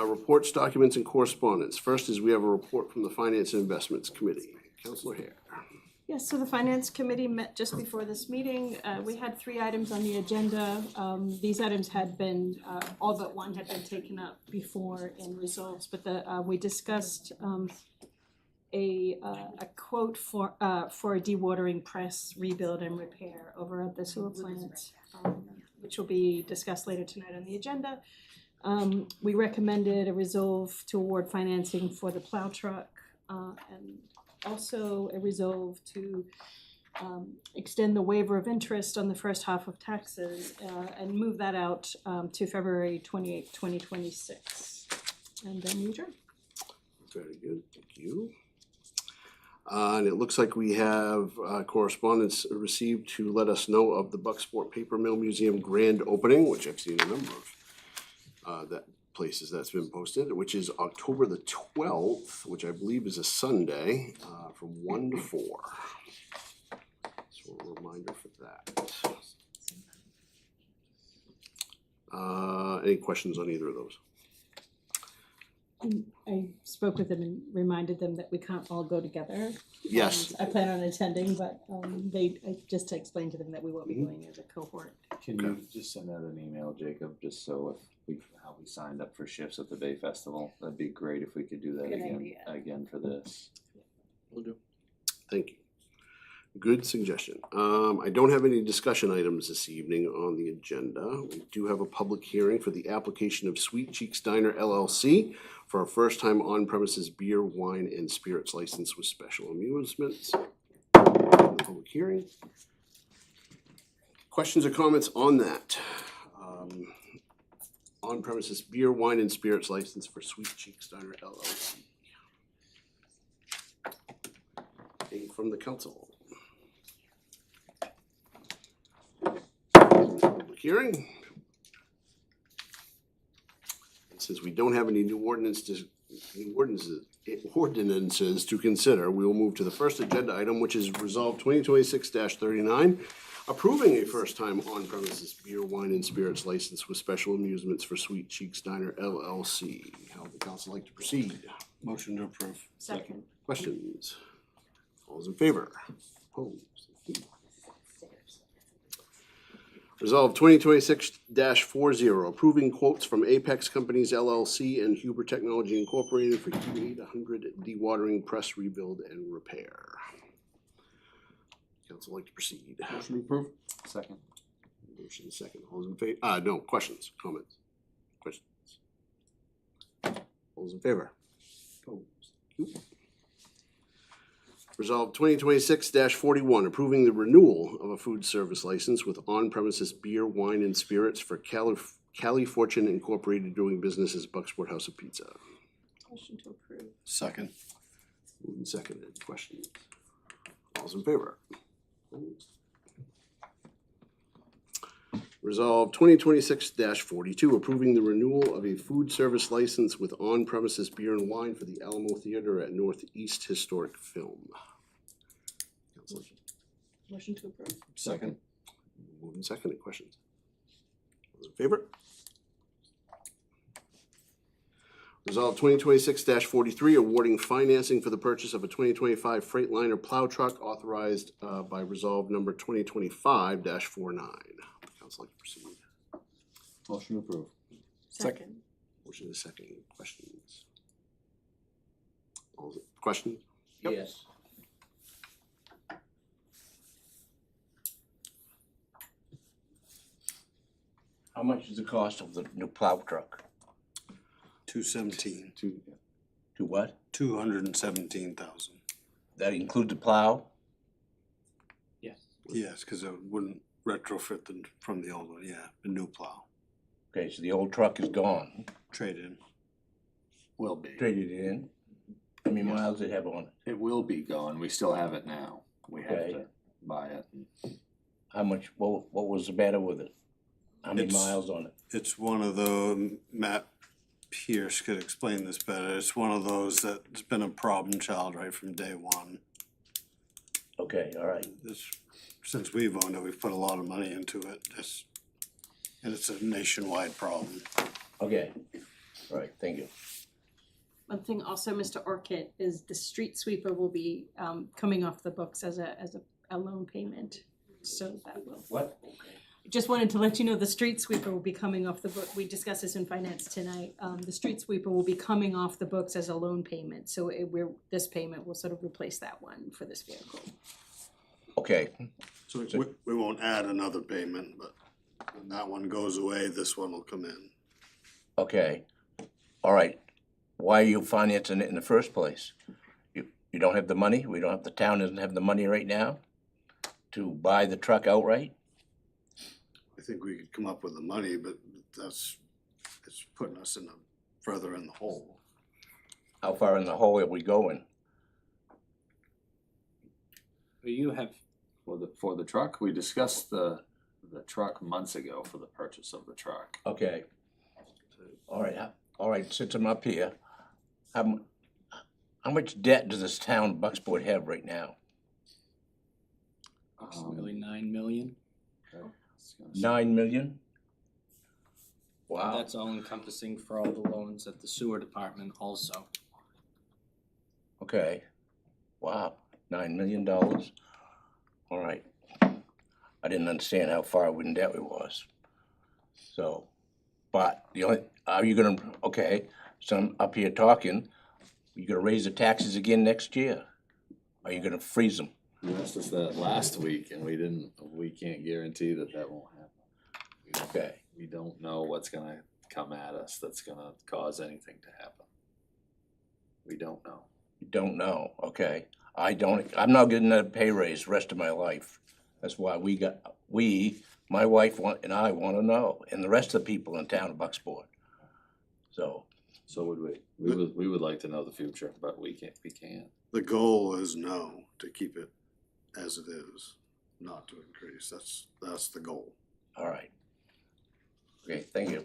Reports, documents, and correspondence. First is we have a report from the Finance and Investments Committee. Councilor Hare. Yes, so the Finance Committee met just before this meeting. We had 3 items on the agenda. These items had been, all but one had been taken up before in resolves, but we discussed a quote for a dewatering press rebuild and repair over at the sewer plant, which will be discussed later tonight on the agenda. We recommended a resolve to award financing for the plow truck, and also a resolve to extend the waiver of interest on the first half of taxes and move that out to February 28th, 2026. And then you adjourn. Very good, thank you. And it looks like we have correspondence received to let us know of the Bucksport Paper Mill Museum grand opening, which I've seen a number of that places that's been posted, which is October the 12th, which I believe is a Sunday, from 1 to 4. So a reminder for that. Any questions on either of those? I spoke with them and reminded them that we can't all go together. Yes. I plan on attending, but just to explain to them that we won't be going as a cohort. Can you just send out an email, Jacob, just so if how we signed up for shifts at the Bay Festival? That'd be great if we could do that Good again idea. for this. Will do. Thank you. Good suggestion. I don't have any discussion items this evening on the agenda. We do have a public hearing for the application of Sweet Cheeks Diner LLC for a first-time on-premises beer, wine, and spirits license with special amusements. The public hearing. Questions or comments on that? On premises beer, wine, and spirits license for Sweet Cheeks Diner LLC. Anything from the council? Public hearing. And since we don't have any new ordinances to consider, we will move to the first agenda item, which is Resolve 2026-39, approving a first-time on-premises beer, wine, and spirits license with special amusements for Sweet Cheeks Diner LLC. How would the council like to proceed? Motion to approve. Second. Questions? All those in favor? Opposed? Resolve 2026-40, approving quotes from Apex Companies LLC and Huber Technology Incorporated for Q800 dewatering press rebuild and repair. Council like to proceed? Motion to approve. Second. Motion second. All those in favor? No, questions, comments? Questions? All those in favor? Opposed? Resolve 2026-41, approving the renewal of a food service license with on-premises beer, wine, and spirits for Cali Fortune Incorporated doing business as Bucksport House of Pizza. Motion to approve. Second. Moved and seconded. Questions? All those in favor? Resolve 2026-42, approving the renewal of a food service license with on-premises beer and wine for the Alamo Theater at Northeast Historic Film. Council, Motion to approve. Second. moved and seconded. Questions? All those in favor? Resolve 2026-43, awarding financing for the purchase of a 2025 Freightliner plow truck authorized by Resolve number 2025-49. Council like to proceed. Motion to approve. Second. Motion is second. Questions? Questions? Yep. Yes. How much is the cost of the new plow truck? 217. To what? 217,000. That include the plow? Yes. Yes, because it wouldn't retrofit from the old one, yeah, the new plow. Okay, so the old truck is gone, Trade in. Will be. traded in. How many miles did it have on it? It will be gone. We still have it now. We have Okay. to buy it. How much, what was the matter with it? How many It's- miles on it? It's one of the, Matt Pierce could explain this better, it's one of those that's been a problem child right from day one. Okay, all right. Since we've owned it, we've put a lot of money into it, and it's a nationwide problem. Okay, all right, thank you. One thing also, Mr. Orchid, is the street sweeper will be coming off the books as a loan payment. So that will. What? Just wanted to let you know the street sweeper will be coming off the book. We discussed this in finance tonight. The street sweeper will be coming off the books as a loan payment. So this payment will sort of replace that one for this vehicle. Okay, So we won't add another payment, but when that one goes away, this one will come in. okay, all right. Why are you financing it in the first place? You don't have the money? The town doesn't have the money right now to buy the truck outright? I think we could come up with the money, but it's putting us further in the hole. How far in the hole are we going? You have, For the truck, we discussed the truck months ago for the purchase of the truck. Okay. All right, since I'm up here, how much debt does this town Bucksport have right now? approximately 9 million. 9 million? Wow. That's all encompassing for all the loans at the sewer department also. Okay, wow, $9 million. All right. I didn't understand how far in debt we was. So, but okay, so I'm up here talking, you gonna raise the taxes again next year? Are you gonna freeze them? You asked us that last week and we can't guarantee that won't happen. Okay. We don't know what's gonna come at us that's gonna cause anything to happen. We don't know. You don't know, okay. I'm not getting a pay raise the rest of my life. That's why my wife and I wanna know, and the rest of the people in town of Bucksport. So, So would we. We would like to know the future, but we can't. The goal is no, to keep it as it is, not to increase. That's the goal. all right. Okay, thank you.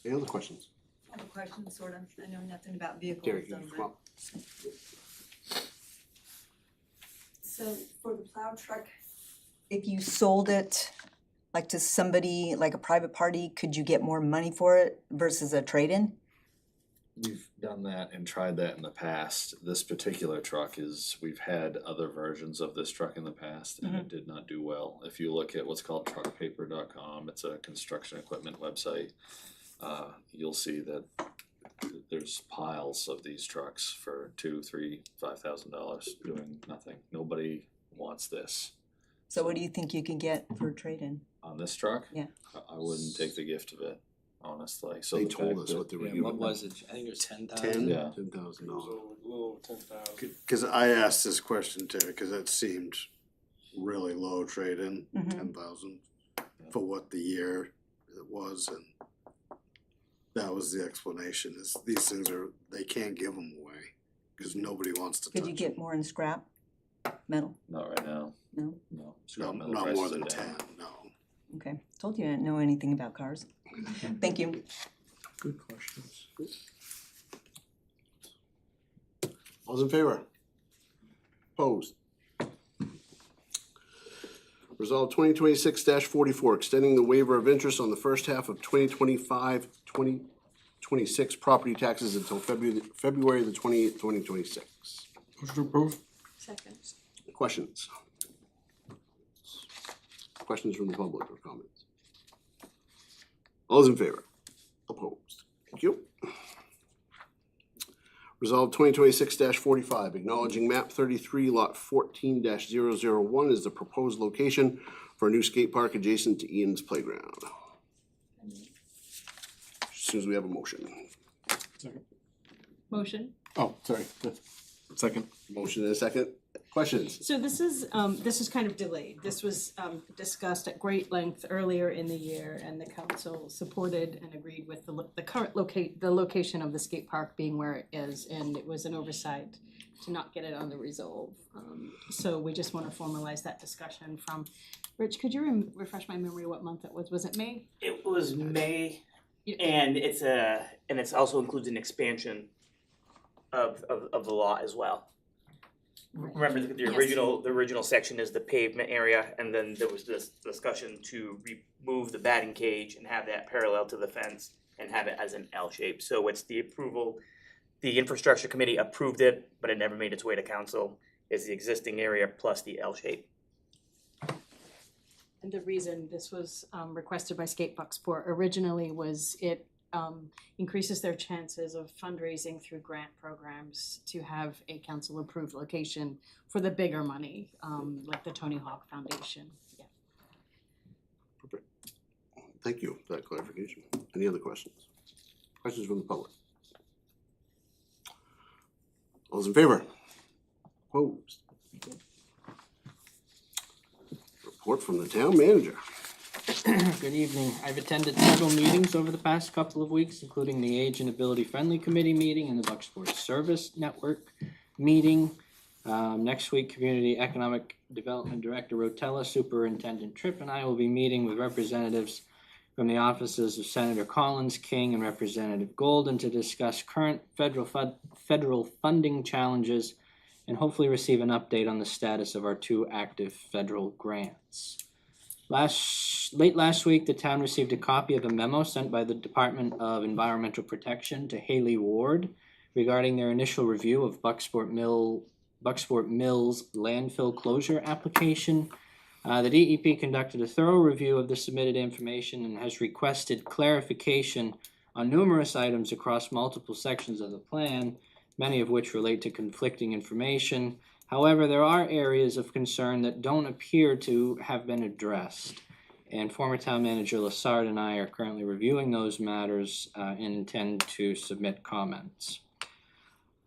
Any other questions? I have a question, sort of. I know nothing about Gary, vehicles, can you but. come up? So for the plow truck, if you sold it like to somebody, like a private party, could you get more money for it versus a trade-in? We've done that and tried that in the past. This particular truck we've had other versions of this truck in the past and it did not do well. If you look at what's called truckpaper.com, it's a construction equipment website, you'll see that there's piles of these trucks for $2,000, $3,000, $5,000 doing nothing. Nobody wants this. So what do you think you can get for a trade-in? On this truck? Yeah. I wouldn't take the gift of it, honestly. So They the told fact us that- what they were Yeah, giving. what was it? I think it was 10,000. $10,000. Yeah. $10,000. Little 10,000. Cause I asked this question too, cause that seemed really low trade-in, Mhm. 10,000 for what the year it was, and that was the explanation, is these things they can't give them away, cause nobody wants to touch Could them. you get more in scrap metal? Not right now. No? No. Scrap metal Not more prices than are down. 10, no. Okay, told you I didn't know anything about cars. Thank you. Good questions. All those in favor? Opposed? Resolve 2026-44, extending the waiver of interest on the first half of 2025-2026 property taxes until February the 28th, 2026. Motion to approve? Second. Questions? Questions from the public or comments? All those in favor? Opposed? Thank you. Resolve 2026-45, acknowledging map 33 lot 14-001 as the proposed location for a new skate park adjacent to Ian's Playground. As soon as we have a motion. Motion. Oh, sorry. Second. Motion and a second. Questions? So this is kind of delayed. This was discussed at great length earlier in the year, and the council supported and agreed with the current location of the skate park being where it is, and it was an oversight to not get it on the resolve. So we just want to formalize that discussion from, Rich, could you refresh my memory what month it was? Was it May? It was May, and it's also includes an expansion of the lot as well. Remember the original section is the pavement area, and then there was this discussion to remove the batting cage and have that parallel to the fence and have it as an L shape. So it's the approval, the infrastructure committee approved it, but it never made its way to council. Is the existing area plus the L shape. And the reason this was requested by Skate Bucksport originally was it increases their chances of fundraising through grant programs to have a council-approved location for the bigger money, like the Tony Hawk Foundation. Yeah. Perfect. Thank you for that clarification. Any other questions? Questions from the public? All those in favor? Opposed? Report from the town manager. Good evening. I've attended several meetings over the past couple of weeks, including the Age and Ability Friendly Committee meeting and the Bucksport Service Network meeting. Next week, Community Economic Development Director Rotella, Superintendent Tripp, and I will be meeting with representatives from the offices of Senator Collins, King, and Representative Golden to discuss current federal funding challenges and hopefully receive an update on the status of our 2 active federal grants. Late last week, the town received a copy of a memo sent by the Department of Environmental Protection to Haley Ward regarding their initial review of Bucksport Mill's landfill closure application. The DEP conducted a thorough review of the submitted information and has requested clarification on numerous items across multiple sections of the plan, many of which relate to conflicting information. However, there are areas of concern that don't appear to have been addressed. And former town manager Lassard and I are currently reviewing those matters and intend to submit comments.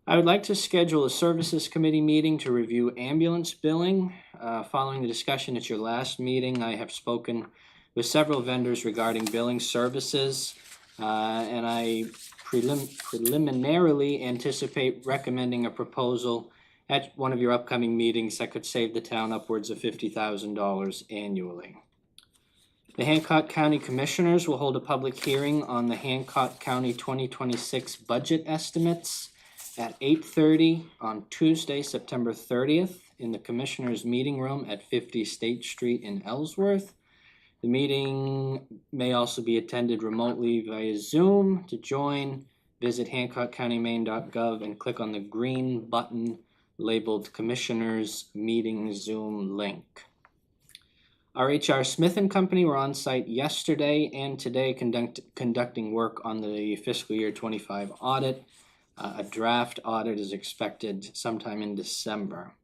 I would like to schedule a services committee meeting to review ambulance billing. Following the discussion at your last meeting, I have spoken with several vendors regarding billing services. And I preliminarily anticipate recommending a proposal at one of your upcoming meetings that could save the town upwards of $50,000 annually. The Hancock County Commissioners will hold a public hearing on the Hancock County 2026 budget estimates at 8:30 on Tuesday, September 30th in the Commissioners' Meeting Room at 50 State Street in Ellsworth. The meeting may also be attended remotely via Zoom. To join, visit hancockcountymaine.gov and click on the green button labeled Commissioners Meeting Zoom link. Our H.R. Smith and Company were on site yesterday and today conducting work on the fiscal year 25 audit. A draft audit is expected sometime in December.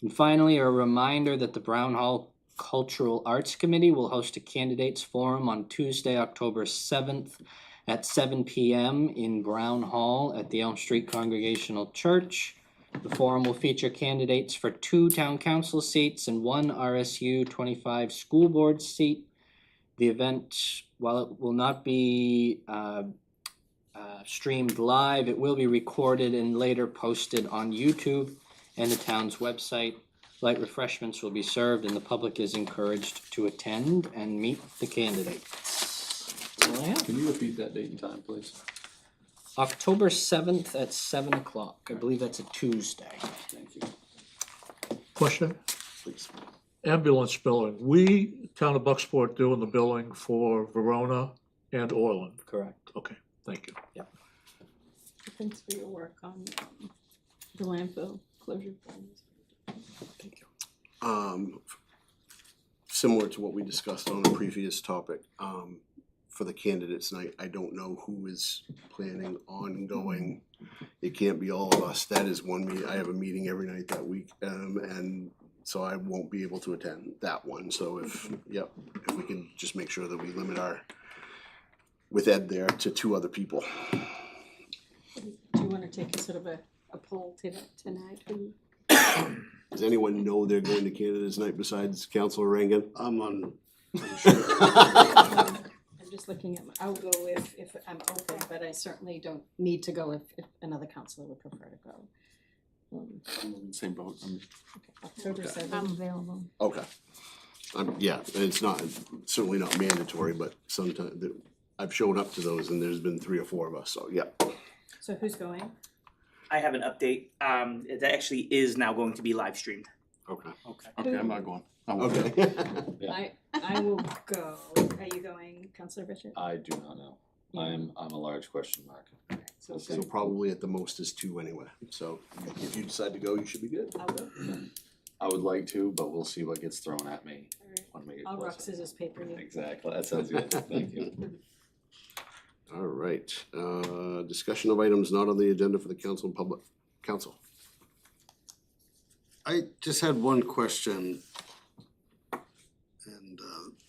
And finally, a reminder that the Brown Hall Cultural Arts Committee will host a candidates forum on Tuesday, October 7th at 7 p.m. in Brown Hall at the Elm Street Congregational Church. The forum will feature candidates for 2 town council seats and 1 RSU 25 school board seat. The event, while it will not be streamed live, it will be recorded and later posted on YouTube and the town's website. Light refreshments will be served and the public is encouraged to attend and meet the candidates. That's all I have. Can you repeat that date and time, please? October 7th at 7 o'clock. I believe that's a Tuesday. Thank you. Question? Please. Ambulance billing. We, Town of Bucksport, doing the billing for Verona and Orland. Correct. Okay, thank you. Thanks for your work on the landfill closure plans. Thank you. Similar to what we discussed on a previous topic, for the candidates night, I don't know who is planning on going. It can't be all of us. That is one meeting. I have a meeting every night that week, and so I won't be able to attend that one. So if we can just make sure that we limit with Ed there to 2 other people. Do you wanna take a sort of a poll tonight? Does anyone know they're going to candidates night besides Councilor Rangan? I'm I'm just looking at, I'll go if I'm open, but I certainly don't need to go if another counselor would prefer to go. I'm in the same boat. October 7th. I'm available. Okay. Yeah, it's not, certainly not mandatory, but sometimes I've shown up to those and there's been 3 or 4 of us, so yeah. So who's going? I have an update. It actually is now going to be live streamed. Okay. Okay, I'm not going. Okay. I will go. Are you going, Counselor Bishop? I do not know. I'm a large question mark. So probably at the most is 2 anyway, so if you decide to go, you should be good. I'll go. I would like to, but we'll see what gets thrown at me Alright. when we get I'll rock, closer. scissors, paper, you. Exactly, that sounds good, thank you. All right, discussion of items not on the agenda for the council and public council. I just had one question, and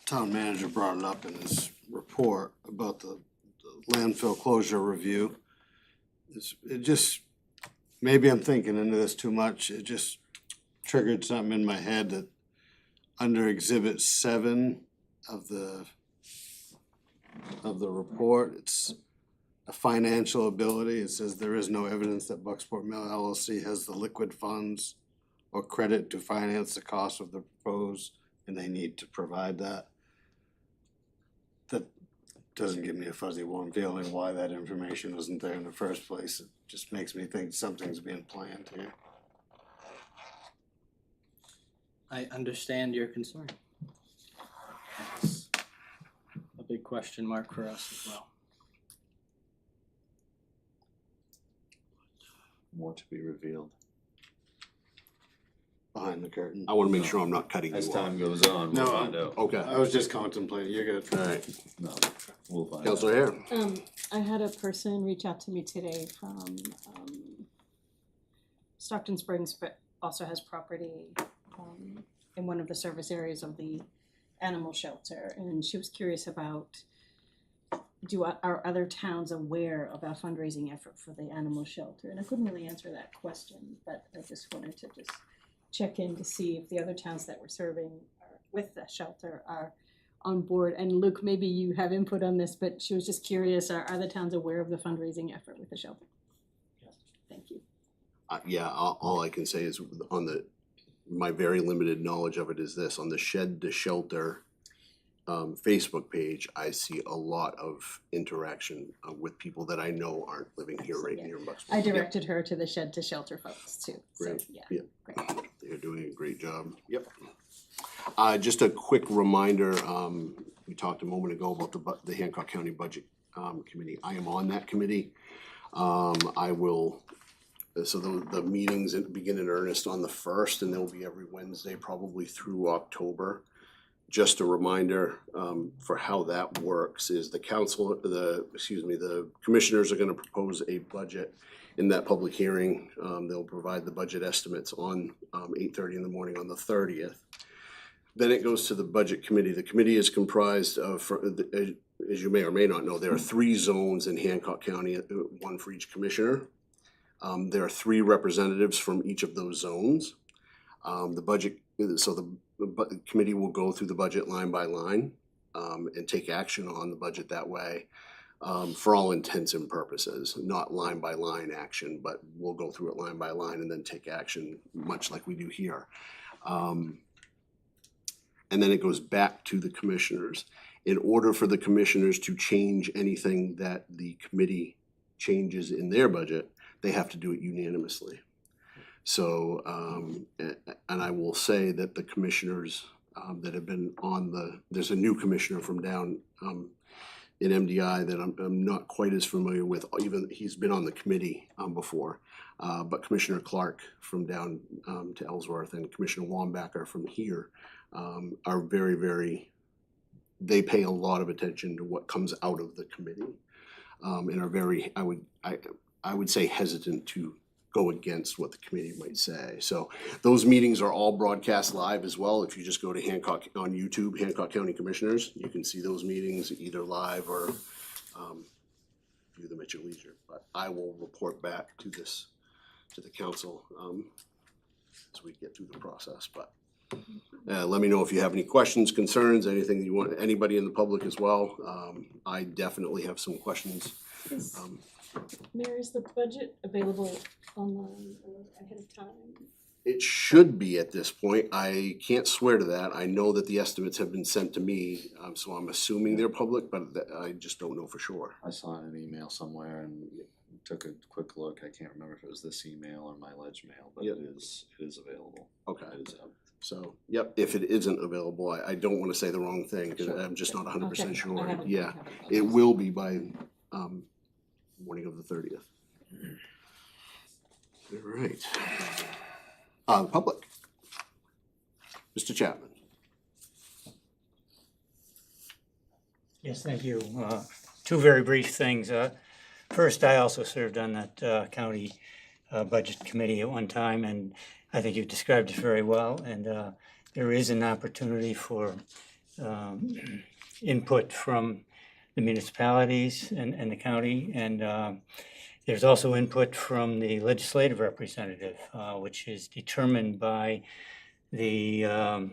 town manager brought it up in his report about the landfill closure review. It just, maybe I'm thinking into this too much, it just triggered something in my head that under exhibit 7 of the report, it's a financial ability. It says there is no evidence that Bucksport Mill LLC has the liquid funds or credit to finance the cost of the proposed, and they need to provide that. That doesn't give me a fuzzy warm feeling why that information wasn't there in the first place. It just makes me think something's being planned here. I understand your concern. It's a big question mark for us as well. More to be revealed. Behind the curtain. I wanna make sure I'm not cutting you As off. time goes on, we'll find out. Okay, I was just contemplating, you're good. alright, No, we'll find out. Councilor Hare. I had a person reach out to me today from Stockton Springs, but also has property in one of the service areas of the animal shelter, and she was curious about are other towns aware of our fundraising effort for the animal shelter? And I couldn't really answer that question, but I just wanted to just check in to see if the other towns that we're serving with the shelter are on board. And Luke, maybe you have input on this, but she was just curious, are other towns aware of the fundraising effort with the shelter? Yes. Thank you. Yeah, all I can say is on my very limited knowledge of it is this, on the Shed to Shelter Facebook page, I see a lot of interaction with people that I know aren't living here right near Bucksport. I directed her to the Shed to Shelter folks too, so, Great. yeah. Great. They're doing a great job. Yep. Just a quick reminder, we talked a moment ago about the Hancock County Budget Committee. I am on that committee. So the meetings begin in earnest on the 1st, and they'll be every Wednesday, probably through October. Just a reminder for how that works is the commissioners are gonna propose a budget in that public hearing. They'll provide the budget estimates on 8:30 in the morning on the 30th. Then it goes to the budget committee. The committee is comprised of, as you may or may not know, there are 3 zones in Hancock County, 1 for each commissioner. There are 3 representatives from each of those zones. The committee will go through the budget line by line and take action on the budget that way. For all intents and purposes, not line by line action, but we'll go through it line by line and then take action, much like we do here. And then it goes back to the commissioners. In order for the commissioners to change anything that the committee changes in their budget, they have to do it unanimously. So, and I will say that the commissioners that have been there's a new commissioner from down in MDI that I'm not quite as familiar with, even he's been on the committee before. But Commissioner Clark from down to Ellsworth and Commissioner Wambacher from here are very, very, they pay a lot of attention to what comes out of the committee and are very, I would say hesitant to go against what the committee might say. So those meetings are all broadcast live as well. If you just go to Hancock on YouTube, Hancock County Commissioners, you can see those meetings either live or view them at your leisure. But I will report back to the council as we get through the process. But let me know if you have any questions, concerns, anything that you want, anybody in the public as well. I definitely have some questions. Mayor, is the budget available online or ahead of time? It should be at this point. I can't swear to that. I know that the estimates have been sent to me, so I'm assuming they're public, but I just don't know for sure. I saw an email somewhere and took a quick look. I can't remember if it was this email or my ledge mail, but Yep. it is available. Okay. It is out. So, yep, if it isn't available, I don't want to say the wrong thing because Sure. I'm just not 100% Okay. sure. I haven't- Yeah, I haven't. it will be by morning of the 30th. All right. Public. Mr. Chapman. Yes, thank you. Two very brief things. First, I also served on that county budget committee at one time, and I think you described it very well. And there is an opportunity for input from the municipalities and the county, and there's also input from the legislative representative, which is determined by the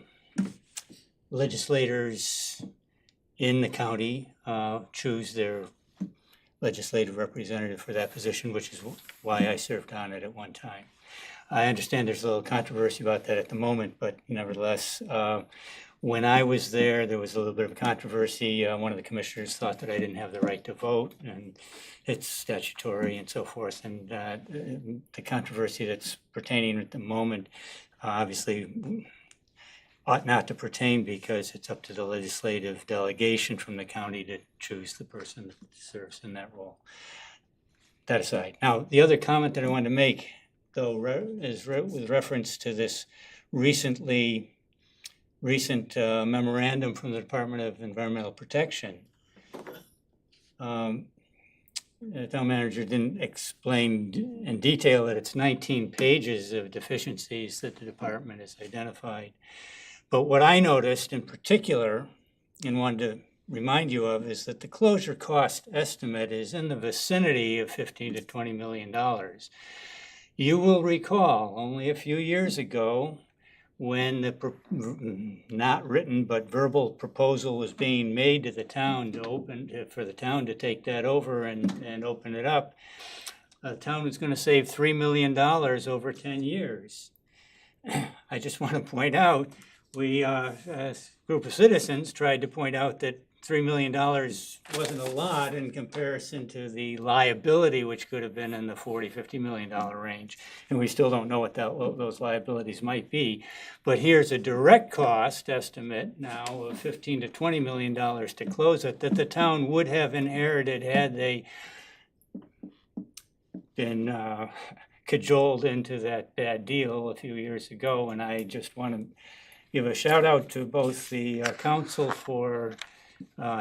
legislators in the county choose their legislative representative for that position, which is why I served on it at one time. I understand there's a little controversy about that at the moment, but nevertheless, when I was there, there was a little bit of a controversy. One of the commissioners thought that I didn't have the right to vote, and it's statutory and so forth. And the controversy that's pertaining at the moment obviously ought not to pertain because it's up to the legislative delegation from the county to choose the person that serves in that role. That aside. Now, the other comment that I wanted to make, though, is with reference to this recent memorandum from the Department of Environmental Protection. The town manager didn't explain in detail that it's 19 pages of deficiencies that the department has identified. But what I noticed in particular and wanted to remind you of is that the closure cost estimate is in the vicinity of $15 to $20 million. You will recall only a few years ago when the not written but verbal proposal was being made to the town to for the town to take that over and open it up, the town was going to save $3 million over 10 years. I just want to point out, we, as a group of citizens, tried to point out that $3 million wasn't a lot in comparison to the liability, which could have been in the $40–50 million range. And we still don't know what those liabilities might be. But here's a direct cost estimate now of $15 to $20 million to close it that the town would have inherited had they been cajoled into that bad deal a few years ago. And I just want to give a shout out to both the council for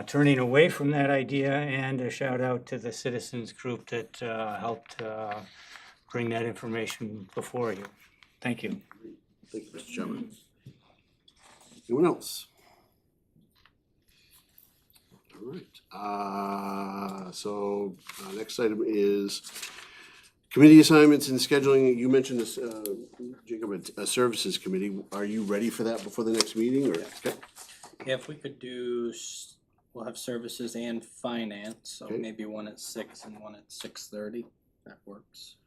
turning away from that idea, and a shout out to the citizens group that helped bring that information before you. Thank you. Thank you, Mr. Chairman. Anyone else? All right, so next item is committee assignments and scheduling. You mentioned this, Jacob, a services committee. Are you ready for that before the next meeting, or? Okay. Yeah, if we could do, we'll have services and finance, so Okay. maybe one at 6 and one at 6:30, that works.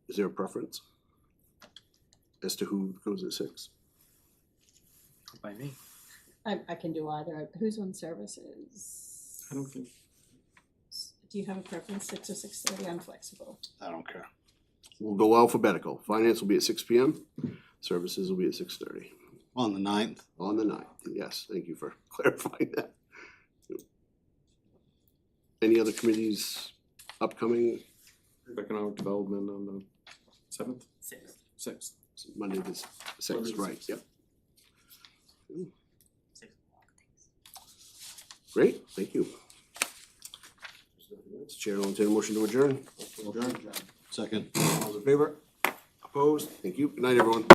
Is there a preference as to who goes at 6? By me. I can do either. Who's on services? I don't think. Do you have a preference, 6 or 6:30? I'm flexible. I don't care. We'll go alphabetical. Finance will be at 6 p.m. Services will be at 6:30. On the 9th? On the 9th, yes. Thank you for clarifying that. Any other committees upcoming? Economic development on the 7th? 6th. Monday the 6th, right, yep. Great, thank you. Chair will entertain a motion to adjourn. Second. All those in favor? Opposed? Thank you. Good night, everyone.